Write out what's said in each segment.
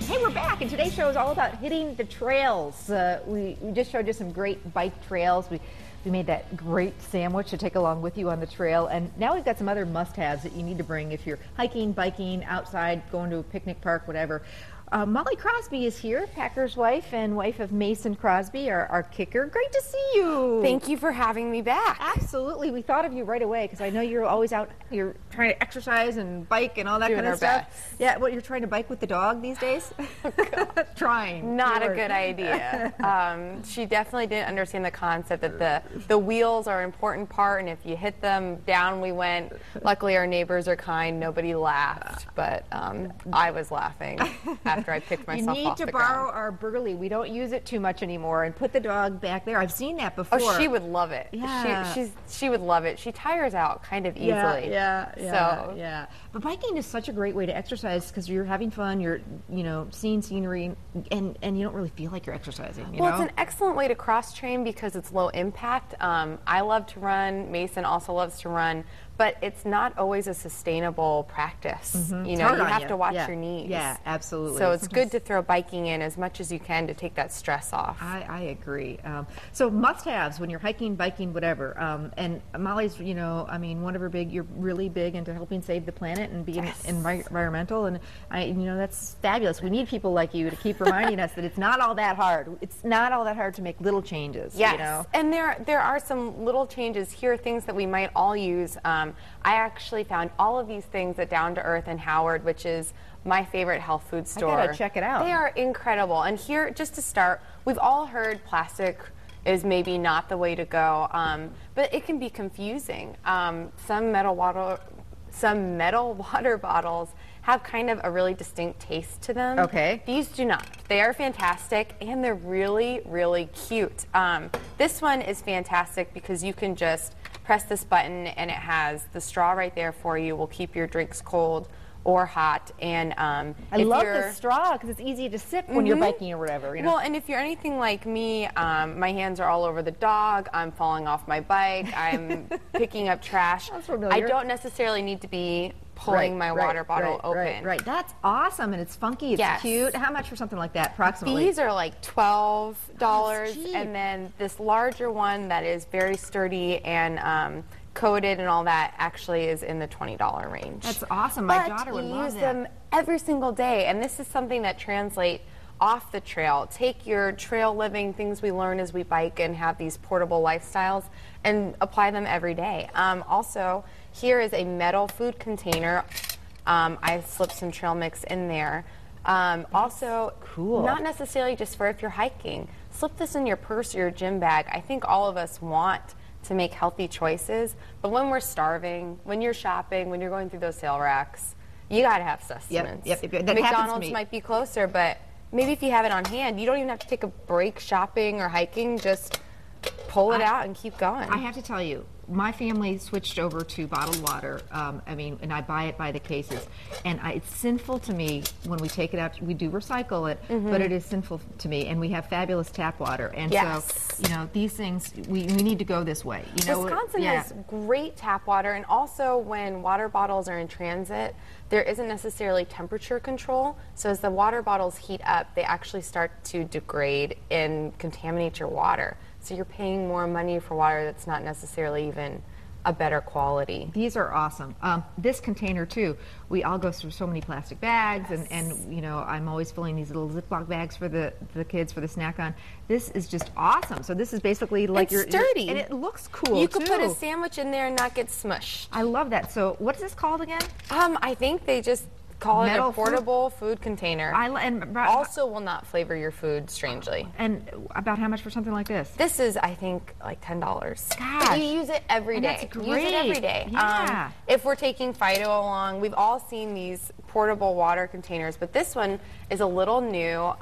Hey, we're back, and today's show is all about hitting the trails. We just showed you some great bike trails. We made that great sandwich to take along with you on the trail, and now we've got some other must-haves that you need to bring if you're hiking, biking, outside, going to a picnic park, whatever. Molly Crosby is here, Packer's wife and wife of Mason Crosby, our kicker. Great to see you. Thank you for having me back. Absolutely. We thought of you right away because I know you're always out, you're trying to exercise and bike and all that kind of stuff. Best. Yeah, what, you're trying to bike with the dog these days? Trying. Not a good idea. She definitely didn't understand the concept that the wheels are an important part, and if you hit them, down we went. Luckily, our neighbors are kind. Nobody laughed, but I was laughing after I picked myself off the ground. You need to borrow our Burley. We don't use it too much anymore, and put the dog back there. I've seen that before. Oh, she would love it. Yeah. She would love it. She tires out kind of easily. Yeah. But biking is such a great way to exercise because you're having fun, you're seeing scenery, and you don't really feel like you're exercising. You know? It's an excellent way to cross-train because it's low impact. I love to run. Mason also loves to run. But it's not always a sustainable practice. Mm-hmm. You have to watch your knees. Yeah, absolutely. So it's good to throw biking in as much as you can to take that stress off. I agree. So must-haves when you're hiking, biking, whatever. And Molly's, one of her you're really big into helping save the planet and being environmental. And that's fabulous. We need people like you to keep reminding us that it's not all that hard. It's not all that hard to make little changes. Yes, and there are some little changes here, things that we might all use. I actually found all of these things at Down to Earth in Howard, which is my favorite health food store. I gotta check it out. They are incredible. And here, just to start, we've all heard plastic is maybe not the way to go, but it can be confusing. Some metal water bottles have kind of a really distinct taste to them. Okay. These do not. They are fantastic, and they're really, really cute. This one is fantastic because you can just press this button, and it has the straw right there for you. Will keep your drinks cold or hot. And I love the straw because it's easy to sip when you're biking or whatever. Well, and if you're anything like me, my hands are all over the dog. I'm falling off my bike. I'm picking up trash. That's familiar. I don't necessarily need to be pulling my water bottle open. Right. That's awesome, and it's funky. It's cute. How much for something like that, approximately? These are like $12, and then this larger one that is very sturdy and coated and all that actually is in the $20 range. That's awesome. My daughter would love that. But you use them every single day, and this is something that translates off the trail. Take your trail living things we learn as we bike and have these portable lifestyles and apply them every day. Also, here is a metal food container. I slipped some trail mix in there. Also, cool. Not necessarily just for if you're hiking. Slip this in your purse or your gym bag. I think all of us want to make healthy choices, but when we're starving, when you're shopping, when you're going through those sale racks, you gotta have sustenance. Yep. McDonald's might be closer, but maybe if you have it on hand, you don't even have to take a break shopping or hiking, just pull it out and keep going. I have to tell you, my family switched over to bottled water, and I buy it by the cases. And it's sinful to me when we take it out. We do recycle it, but it is sinful to me. And we have fabulous tap water. And so, these things, we need to go this way. Wisconsin has great tap water. And also, when water bottles are in transit, there isn't necessarily temperature control. So as the water bottles heat up, they actually start to degrade and contaminate your water. So you're paying more money for water that's not necessarily even a better quality. These are awesome. This container too, we all go through so many plastic bags, and I'm always filling these little Ziploc bags for the kids for the snack on. This is just awesome. So this is basically like it's sturdy. And it looks cool. You could put a sandwich in there and not get smushed. I love that. So what is this called again? I think they just call it a portable food container. Also will not flavor your food strangely. And about how much for something like this? This is, I think, like $10. Gosh. But you use it every day. That's great. Use it every day. Yeah. If we're taking Fido along, we've all seen these portable water containers, but this one is a little new.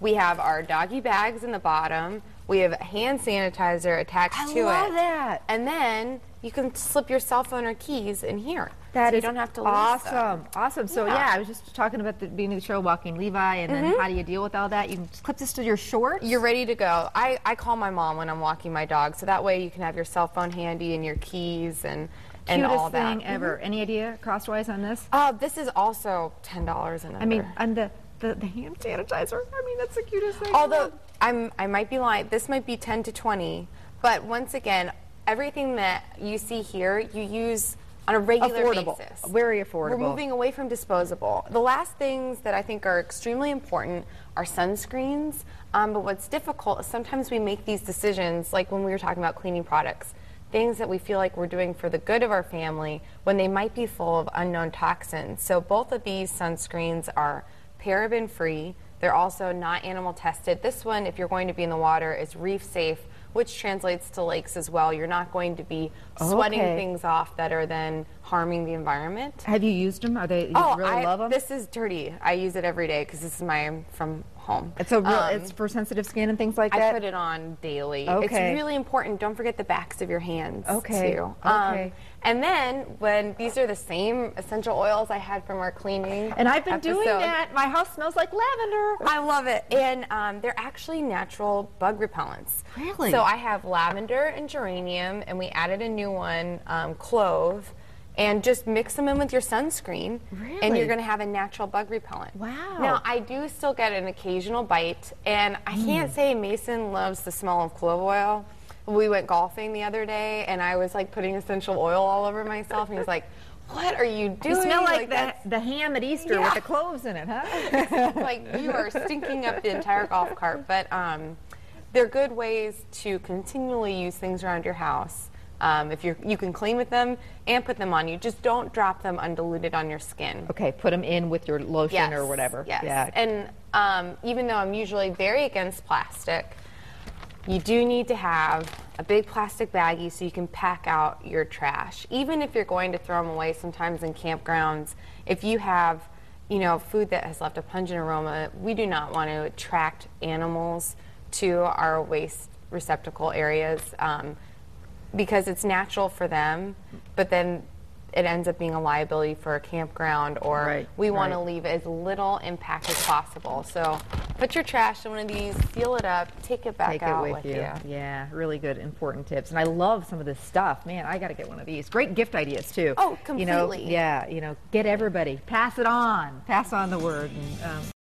We have our doggy bags in the bottom. We have hand sanitizer attached to it. I love that. And then you can slip your cell phone or keys in here. That so is you don't have to awesome. Awesome. So I was just talking about the beginning of the show, walking Levi, and then how do you deal with all that? You can just clip this to your shorts. You're ready to go. I call my mom when I'm walking my dog, so that way you can have your cell phone handy and your keys and all that. Cutest thing ever. Any idea cost-wise on this? This is also $10 and under. I mean, on the the hand sanitizer. I mean, that's the cutest thing. Although I might be lying, this might be 10 to 20, but once again, everything that you see here, you use on a regular basis. Very affordable. We're moving away from disposable. The last things that I think are extremely important are sunscreens, but what's difficult is sometimes we make these decisions, like when we were talking about cleaning products, things that we feel like we're doing for the good of our family when they might be full of unknown toxins. So both of these sunscreens are paraben free. They're also not animal tested. This one, if you're going to be in the water, is reef safe, which translates to lakes as well. You're not going to be sweating things off that are then harming the environment. Have you used them? Are they? You really love them? This is dirty. I use it every day because this is my from home. It's it's for sensitive skin and things like that. I put it on daily. It's really important. Don't forget the backs of your hands too. And then when these are the same essential oils I had from our cleaning. And I've been doing that. My house smells like lavender. I love it. And they're actually natural bug repellents. Really? So I have lavender and geranium, and we added a new one, clove. And just mix them in with your sunscreen, and you're going to have a natural bug repellent. Wow. Now, I do still get an occasional bite, and I can't say Mason loves the smell of clove oil. We went golfing the other day, and I was like putting essential oil all over myself, and he was like, "What are you doing? You smell like the ham at Easter with the cloves in it, huh?" Like you are stinking up the entire golf cart. But they're good ways to continually use things around your house. If you can clean with them and put them on you, just don't drop them undiluted on your skin. Okay, put them in with your lotion or whatever. Yes. Yeah. And even though I'm usually very against plastic, you do need to have a big plastic baggie so you can pack out your trash. Even if you're going to throw them away sometimes in campgrounds, if you have food that has left a pungent aroma, we do not want to attract animals to our waste receptacle areas. Because it's natural for them, but then it ends up being a liability for a campground, or we want to leave as little impact as possible. So put your trash in one of these, seal it up, take it back out with you. Yeah, really good, important tips. And I love some of this stuff. Man, I got to get one of these. Great gift ideas, too. Oh, completely. Get everybody. Pass it on. Pass on the word. And,